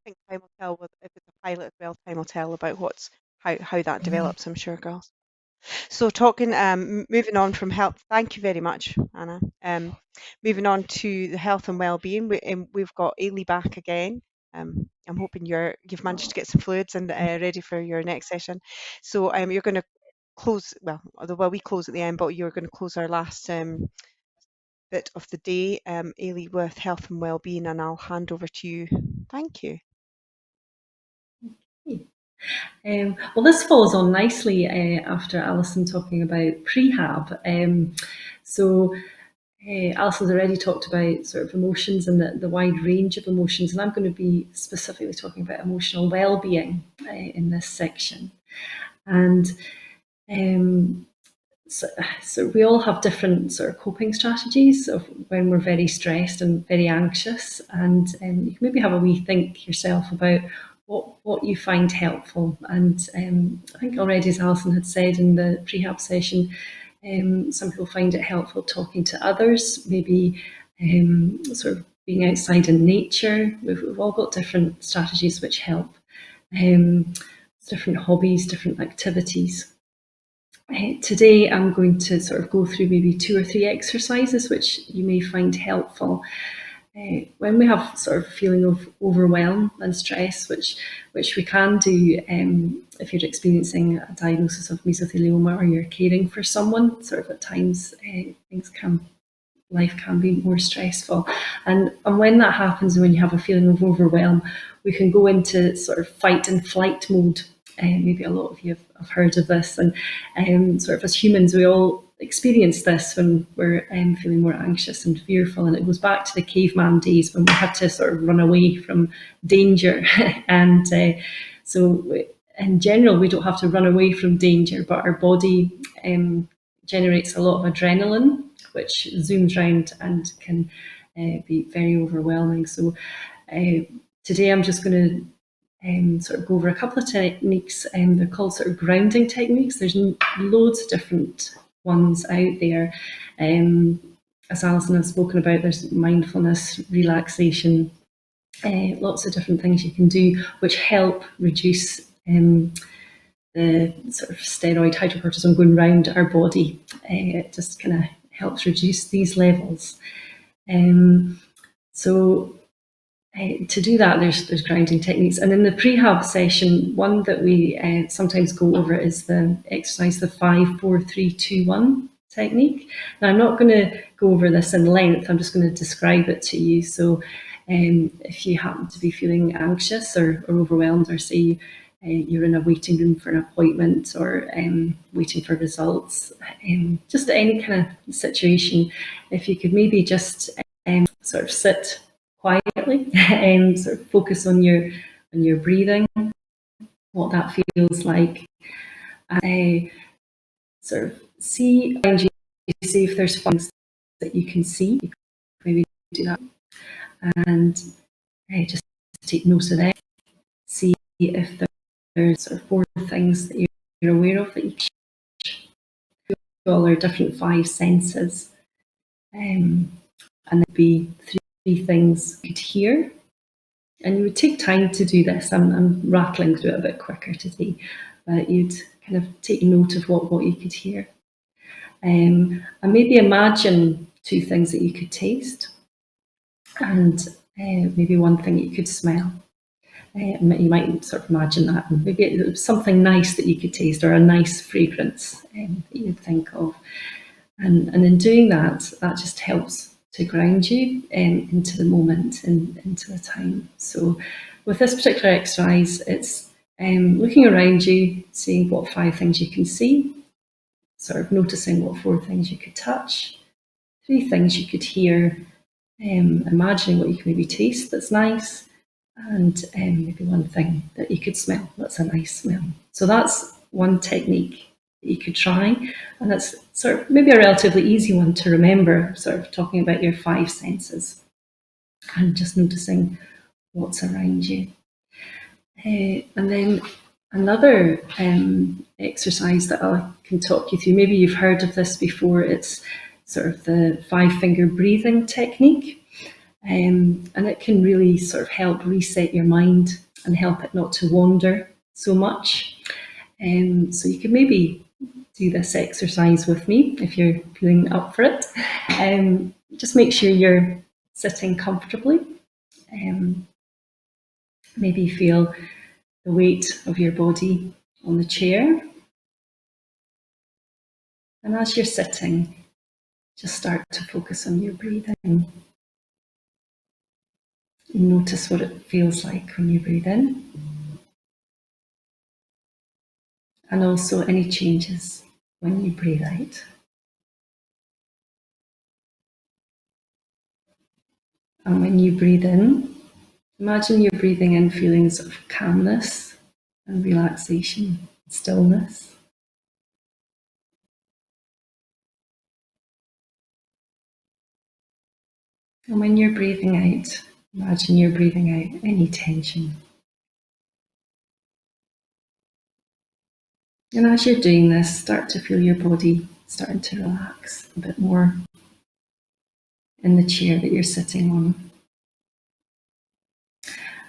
think time will tell if it's a pilot as well. Time will tell about how that develops. I'm sure, girls. So talking, moving on from health. Thank you very much, Anna. Moving on to the health and well-being. We've got Eilidh back again. I'm hoping you've managed to get some fluids and ready for your next session. So you're going to close. Well, we close at the end, but you're going to close our last bit of the day, Eilidh, with health and well-being, and I'll hand over to you. Thank you. Well, this falls on nicely after Alison talking about prehab. Alison's already talked about sort of emotions and the wide range of emotions, and I'm going to be specifically talking about emotional well-being in this section. And so we all have different sort of coping strategies of when we're very stressed and very anxious, and you can maybe have a wee think yourself about what you find helpful. And I think already, as Alison had said in the prehab session, some people find it helpful talking to others, maybe sort of being outside in nature. We've all got different strategies which help, different hobbies, different activities. Today I'm going to sort of go through maybe 2 or 3 exercises which you may find helpful. When we have sort of a feeling of overwhelm and stress, which we can do if you're experiencing a diagnosis of mesothelioma or you're caring for someone, sort of at times life can be more stressful. And when that happens, when you have a feeling of overwhelm, we can go into sort of fight and flight mode. Maybe a lot of you have heard of this, and sort of as humans, we all experience this when we're feeling more anxious and fearful, and it goes back to the caveman days when we had to sort of run away from danger. And so in general, we don't have to run away from danger, but our body generates a lot of adrenaline, which zooms around and can be very overwhelming. So today I'm just going to sort of go over a couple of techniques. They're called sort of grounding techniques. There's loads of different ones out there. As Alison has spoken about, there's mindfulness, relaxation, lots of different things you can do which help reduce the sort of steroid hydrocortisone going around our body. It just kind of helps reduce these levels. To do that, there's grounding techniques. And in the prehab session, one that we sometimes go over is the exercise, the 5, 4, 3, 2, 1 technique. Now, I'm not going to go over this in length, I'm just going to describe it to you. So if you happen to be feeling anxious or overwhelmed, or say you're in a waiting room for an appointment, or waiting for results, just any kind of situation, if you could maybe just sort of sit quietly and sort of focus on your breathing, what that feels like, and sort of see around you, see if there's things that you can see. You maybe do that, and just take note of them. See if there's sort of 4 things that you're aware of that you can all our different 5 senses, and there'd be 3 things you could hear. And you would take time to do this. I'm rattling through it a bit quicker today, but you'd kind of take note of what you could hear. And maybe imagine 2 things that you could taste, and maybe 1 thing you could smell. You might sort of imagine that, and maybe it was something nice that you could taste, or a nice fragrance that you'd think of. And in doing that, that just helps to ground you into the moment and into the time. So with this particular exercise, it's looking around you, seeing what 5 things you can see, sort of noticing what 4 things you could touch, 3 things you could hear, imagining what you can maybe taste that's nice, and maybe 1 thing that you could smell that's a nice smell. So that's one technique that you could try, and that's sort of maybe a relatively easy one to remember, sort of talking about your 5 senses and just noticing what's around you. And then another exercise that I can talk you through, maybe you've heard of this before, it's sort of the 5-finger breathing technique. And it can really sort of help reset your mind and help it not to wander so much. So you could maybe do this exercise with me if you're feeling up for it. Just make sure you're sitting comfortably. Maybe feel the weight of your body on the chair. And as you're sitting, just start to focus on your breathing. Notice what it feels like when you breathe in. And also any changes when you breathe out. And when you breathe in, imagine you're breathing in feelings of calmness and relaxation, stillness. And when you're breathing out, imagine you're breathing out any tension. And as you're doing this, start to feel your body starting to relax a bit more in the chair that you're sitting on.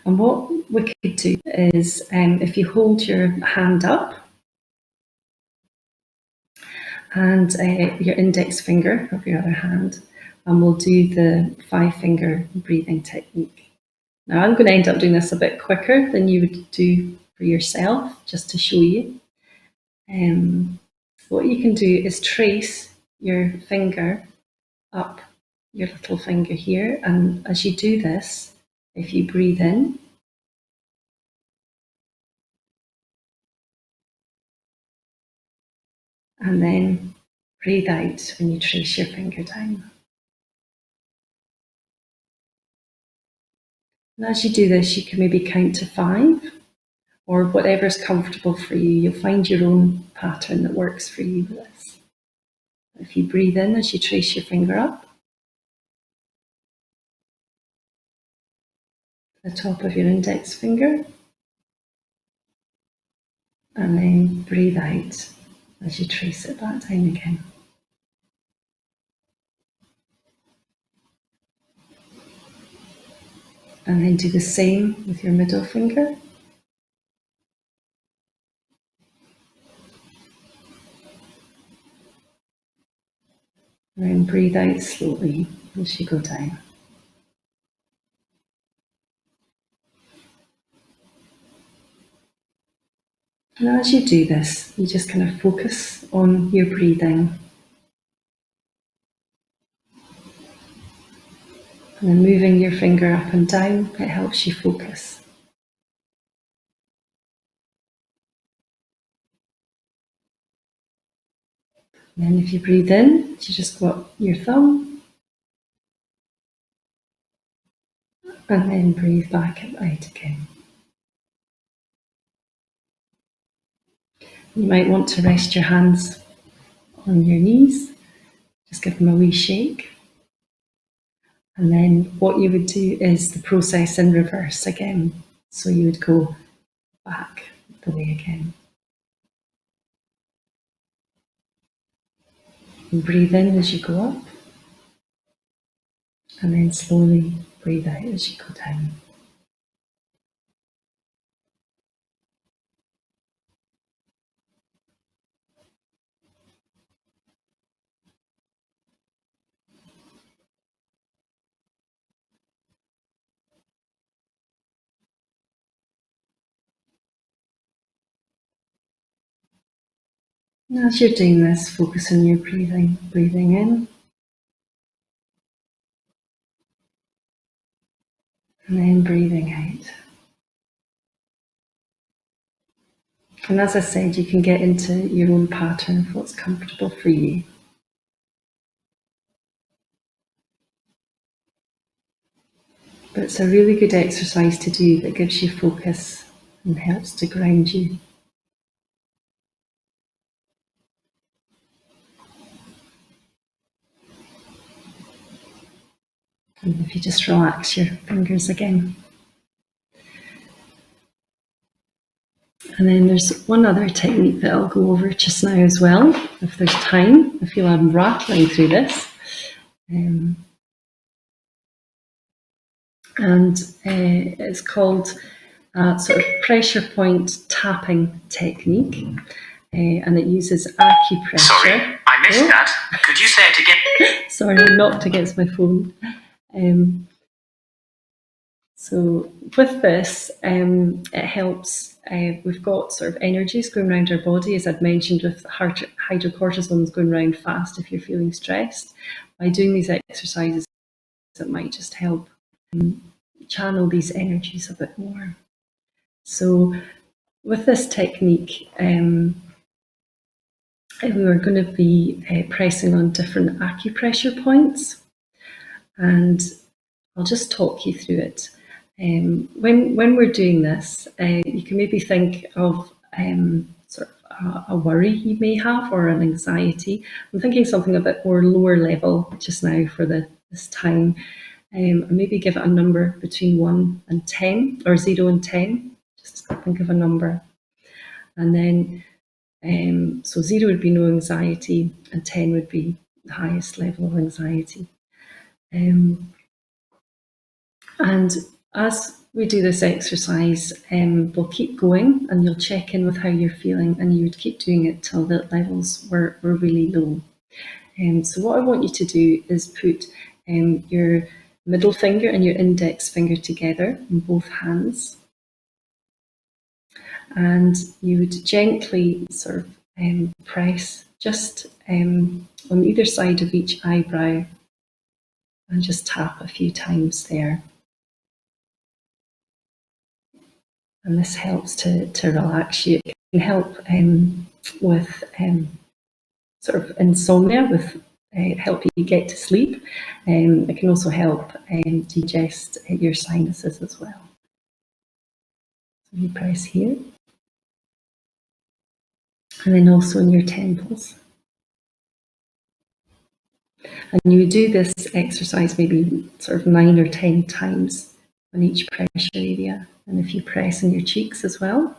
And what we could do is, if you hold your hand up and your index finger of your other hand, and we'll do the 5-finger breathing technique. Now I'm going to end up doing this a bit quicker than you would do for yourself, just to show you. What you can do is trace your finger up your little finger here, and as you do this, if you breathe in, and then breathe out when you trace your finger down. And as you do this, you can maybe count to 5, or whatever's comfortable for you. You'll find your own pattern that works for you with this. If you breathe in as you trace your finger up, the top of your index finger, and then breathe out as you trace it back down again. And then do the same with your middle finger. And then breathe out slowly as you go down. And as you do this, you just kind of focus on your breathing. And then moving your finger up and down, it helps you focus. And then if you breathe in, you just go up your thumb. And then breathe back out again. You might want to rest your hands on your knees. Just give them a wee shake. And then what you would do is the process in reverse again. So you would go back the way again. And breathe in as you go up. And then slowly breathe out as you go down. And as you're doing this, focus on your breathing. Breathing in. And then breathing out. And as I said, you can get into your own pattern of what's comfortable for you. But it's a really good exercise to do that gives you focus and helps to ground you. And if you just relax your fingers again. And then there's one other technique that I'll go over just now as well, if there's time. I feel I'm rattling through this. and it's called sort of pressure point tapping technique, and it uses acupressure. Sorry, I missed that. Could you say it again? Sorry, I knocked against my phone. So with this, it helps. We've got sort of energies going around our body, as I'd mentioned, with hydrocortisones going around fast if you're feeling stressed. By doing these exercises, it might just help channel these energies a bit more. So with this technique, we were going to be pressing on different acupressure points, and I'll just talk you through it. When we're doing this, you can maybe think of sort of a worry you may have or an anxiety. I'm thinking something a bit more lower level just now for this time. And maybe give it a number between 1 and 10, or 0 and 10. Just think of a number. And then, so 0 would be no anxiety, and 10 would be the highest level of anxiety. And as we do this exercise, we'll keep going, and you'll check in with how you're feeling, and you would keep doing it till the levels were really low. So what I want you to do is put your middle finger and your index finger together in both hands, and you would gently sort of press just on either side of each eyebrow, and just tap a few times there. And this helps to relax you. It can help with sort of insomnia, with help you get to sleep. It can also help digest your sinuses as well. So you press here, and then also in your temples. And you would do this exercise maybe sort of 9 or 10 times on each pressure area. And if you press in your cheeks as well.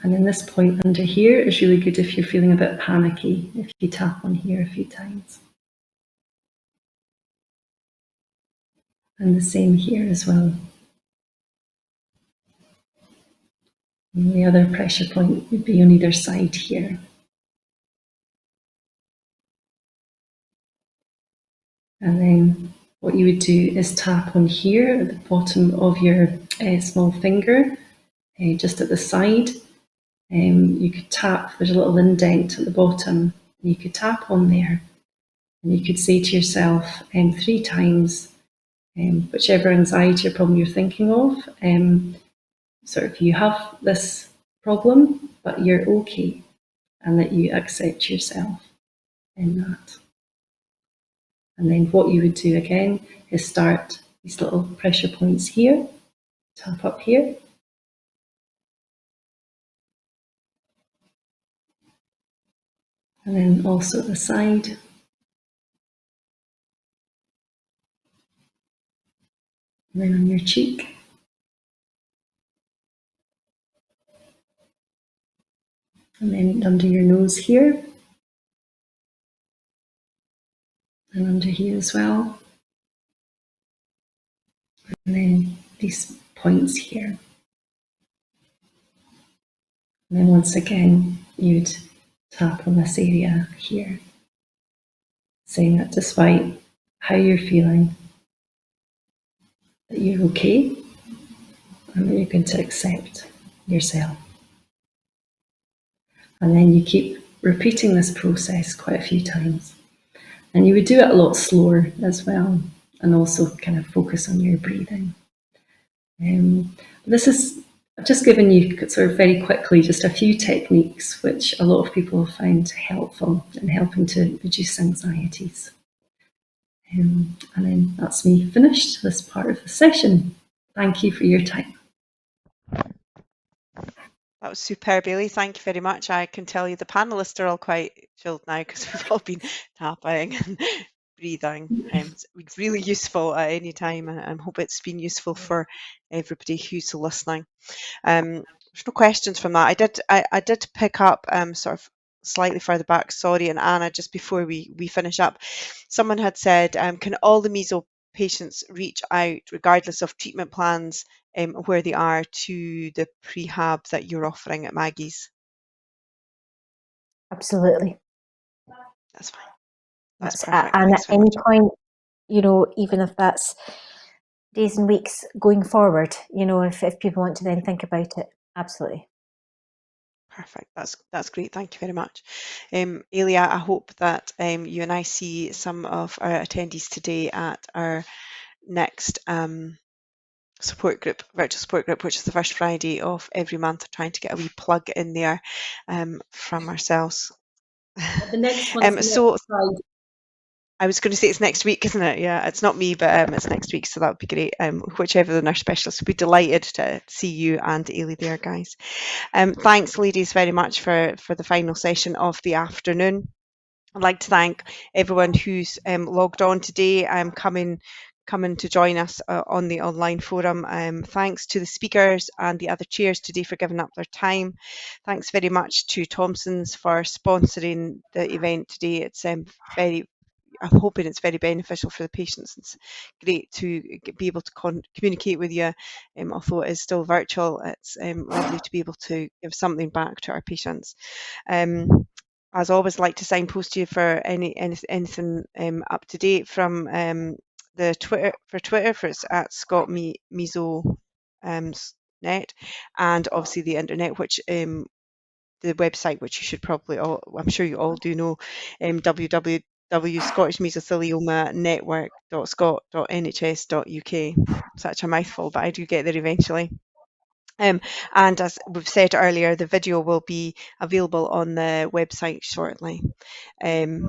And then this point under here is really good if you're feeling a bit panicky, if you tap on here a few times. And the same here as well. And the other pressure point would be on either side here. And then what you would do is tap on here at the bottom of your small finger, just at the side. You could tap, there's a little indent at the bottom, you could tap on there, and you could say to yourself 3 times, whichever anxiety or problem you're thinking of, sort of you have this problem, but you're okay, and that you accept yourself in that. And then what you would do again is start these little pressure points here, tap up here, and then also at the side. And then on your cheek. And then under your nose here. And under here as well. And then these points here. And then once again, you'd tap on this area here, saying that despite how you're feeling, that you're okay, and that you're going to accept yourself. And then you keep repeating this process quite a few times. And you would do it a lot slower as well, and also kind of focus on your breathing. This is, I've just given you sort of very quickly just a few techniques which a lot of people find helpful in helping to reduce anxieties. And then that's me finished this part of the session. Thank you for your time. That was superb, Eilidh. Thank you very much. I can tell you the panelists are all quite chilled now because we've all been tapping and breathing. It's really useful at any time, and I hope it's been useful for everybody who's listening. There's no questions from that. I did pick up sort of slightly further back, sorry, and Anna, just before we finish up, someone had said, can all the measles patients reach out, regardless of treatment plans, where they are, to the prehab that you're offering at Maggie's? Absolutely. That's fine. That's And perfect. Thanks at very any much. point, you know, even if that's days and weeks going forward, you know, if people want to then think about it, absolutely. Perfect. That's great. Thank you very much. Eilidh, I hope that you and I see some of our attendees today at our next support group, virtual support group, which is the first Friday of every month, trying to get a wee plug in there from ourselves. The next one's So next Friday. I was going to say it's next week, isn't it? Yeah, it's not me, but it's next week, so that would be great. Whichever the nurse specialist would be delighted to see you and Eilidh there, guys. Thanks, ladies, very much for the final session of the afternoon. I'd like to thank everyone who's logged on today, coming to join us on the online forum. Thanks to the speakers and the other chairs today for giving up their time. Thanks very much to Thompson's for sponsoring the event today. It's I'm hoping it's very beneficial for the patients. It's great to be able to communicate with you, although it is still virtual. It's lovely to be able to give something back to our patients. As always, like to signpost you for anything up to date from the Twitter, for it's at Scott Meso net, and obviously the internet, which the website, which you should probably all, I'm sure you all do know, www.scottishmesothelioma.network.scot.nhs.uk. Such a mouthful, but I do get there eventually. And as we've said earlier, the video will be available on the website shortly. And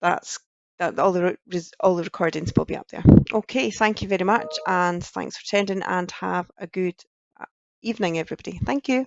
that's that. All the recordings will be up there. Okay, thank you very much, and thanks for attending, and have a good evening, everybody. Thank you.